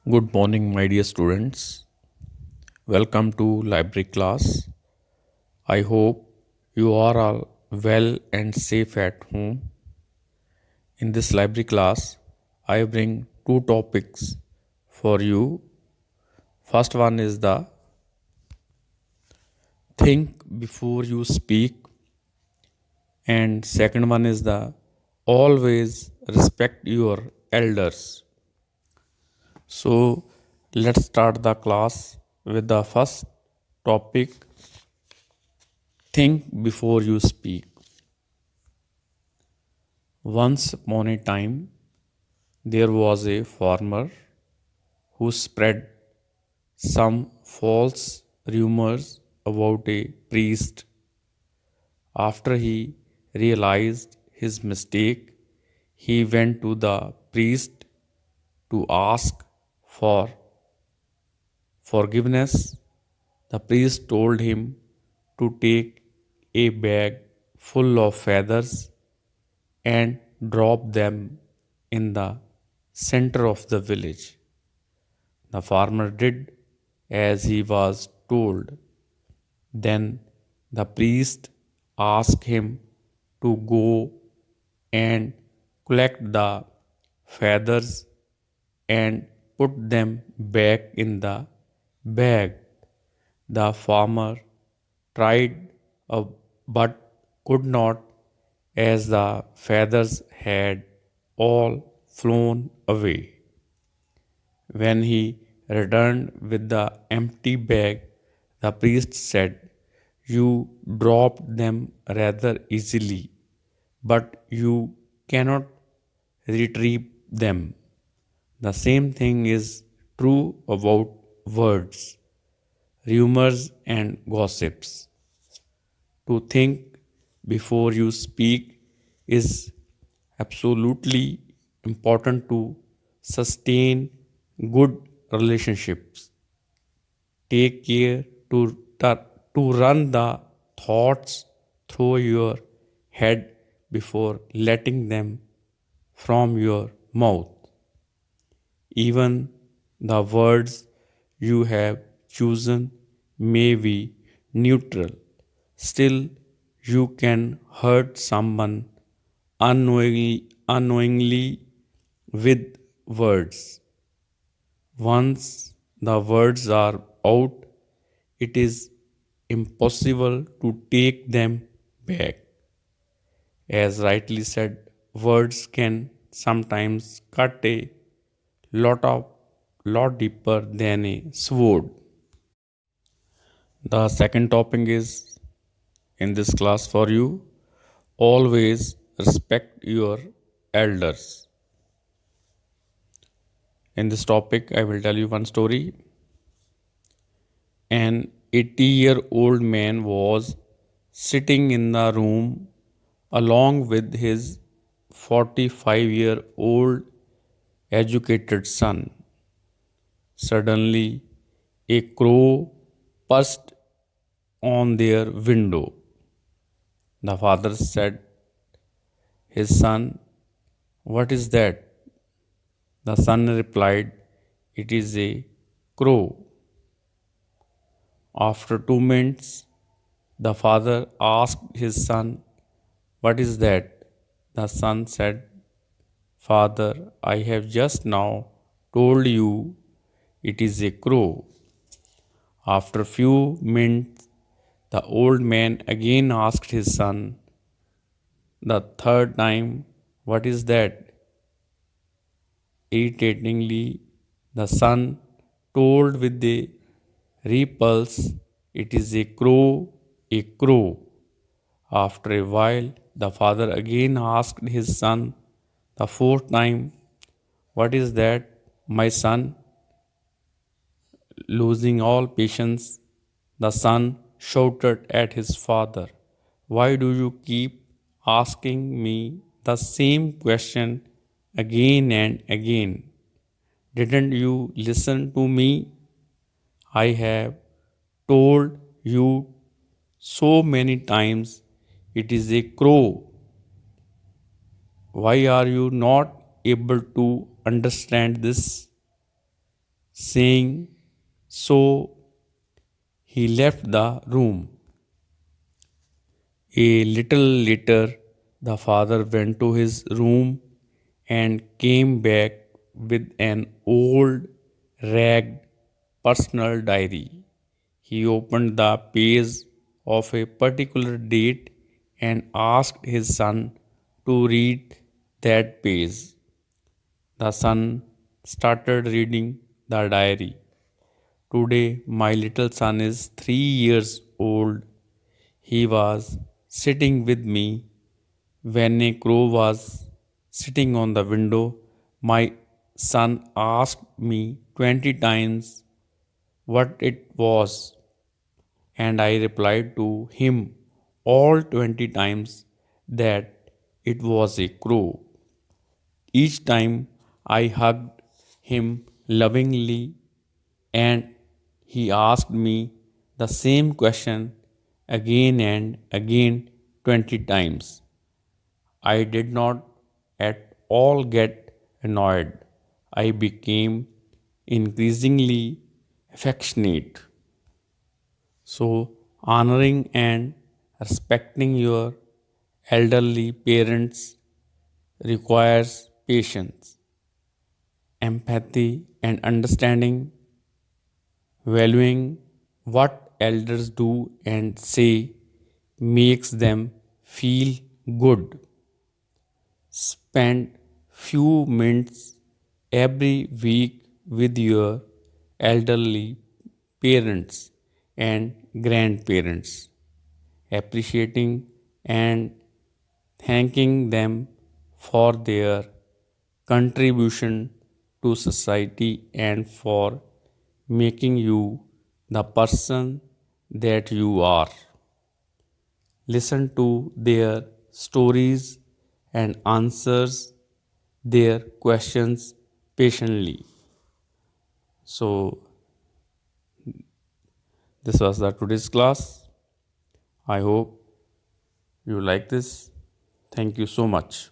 Good morning, my dear students. Welcome to library class. I hope you are all well and safe at home. In this library class, I bring two topics for you. First one is the think before you speak, and second one is the always respect your elders. So, let's start the class with the first topic think before you speak. Once upon a time, there was a farmer who spread some false rumors about a priest. After he realized his mistake, he went to the priest to ask for forgiveness. The priest told him to take a bag full of feathers and drop them in the center of the village. The farmer did as he was told. Then the priest asked him to go and collect the feathers and put them back in the bag. The farmer tried but could not, as the feathers had all flown away. When he returned with the empty bag, the priest said, "You dropped them rather easily, but you cannot retrieve them." The same thing is true about words, rumors, and gossips. To think before you speak is absolutely important to sustain good relationships. Take care to run the thoughts through your head before letting them from your mouth. Even the words you have chosen may be neutral. Still, you can hurt someone unknowingly with words. Once the words are out, it is impossible to take them back. As rightly said, words can sometimes cut a lot of lot deeper than a sword. The second topic is in this class for you. Always respect your elders. In this topic, I will tell you one story. An 80-year-old man was sitting in the room along with his 45-year-old educated son. Suddenly, a crow perched on their window. The father said, his son, "What is that?" The son replied, "It is a crow." After 2 minutes, the father asked his son, "What is that?" The son said, "Father, I have just now told you it is a crow." After few minutes, the old man again asked his son the third time, "What is that?" Irritatingly, the son told with a repulse, "It is a crow, a crow." After a while, the father again asked his son the fourth time, "What is that, my son?" Losing all patience, the son shouted at his father, "Why do you keep asking me the same question again and again? Didn't you listen to me? I have told you so many times it is a crow. Why are you not able to understand this?" saying so. He left the room. A little later, the father went to his room and came back with an old, ragged personal diary. He opened the page of a particular date and asked his son to read that page. The son started reading the diary. Today, my little son is 3 years old. He was sitting with me when a crow was sitting on the window. My son asked me 20 times what it was, and I replied to him all 20 times that it was a crow. Each time I hugged him lovingly, and he asked me the same question again and again 20 times. I did not at all get annoyed. I became increasingly affectionate. So, honoring and respecting your elderly parents requires patience, empathy, and understanding. Valuing what elders do and say makes them feel good. Spend few minutes every week with your elderly parents and grandparents, appreciating and thanking them for their contribution to society and for making you the person that you are. Listen to their stories and answers their questions patiently. So, this was the today's class. I hope you like this. Thank you so much.